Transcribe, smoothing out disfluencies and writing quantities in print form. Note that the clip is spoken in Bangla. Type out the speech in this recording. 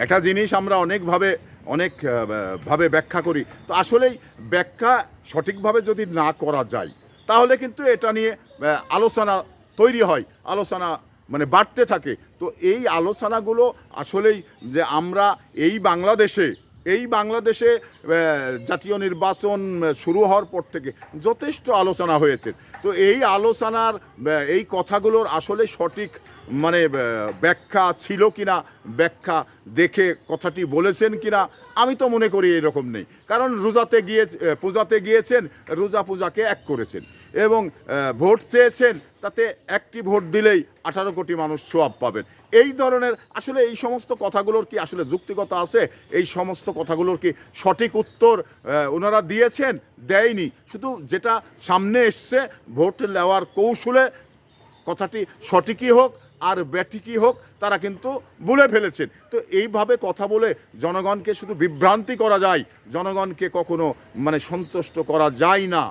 একটা জিনিস আমরা অনেক ভাবে ব্যাখ্যা করি, তো আসলেই ব্যাখ্যা সঠিকভাবে যদি না করা যায় তাহলে কিন্তু এটা নিয়ে আলোচনা তৈরি হয়, আলোচনা মানে বাড়তে থাকে। তো এই আলোচনাগুলো আসলেই যে আমরা এই বাংলাদেশে জাতীয় নির্বাচন শুরু হওয়ার পর থেকে যথেষ্ট আলোচনা হয়েছে। তো এই আলোচনার এই কথাগুলোর আসলে সঠিক মানে ব্যাখ্যা ছিল কিনা, ব্যাখ্যা দেখে কথাটি বলেছেন কিনা, আমি তো মনে করি এরকম নেই। কারণ পূজাতে গিয়েছেন, রোজা পূজাকে এক করেছেন এবং ভোট চেয়েছেন, তাতে একটি ভোট দিলেই 18 কোটি মানুষ সোয়াব পাবেন। এই ধরনের আসলে এই সমস্ত কথাগুলোর কি আসলে যুক্তিকতা আছে? এই সমস্ত কথাগুলোর কি সঠিক উত্তর ওনারা দিয়েছেন? দেয়নি। শুধু যেটা সামনে এসছে ভোট নেওয়ার কৌশলে কথাটি সঠিকই হোক আর ব্যাঠিকই হোক, তারা কিন্তু বলে ফেলেছেন। তো এইভাবে কথা বলে জনগণকে শুধু বিভ্রান্তি করা যায়, জনগণকে কখনো মানে সন্তুষ্ট করা যায় না।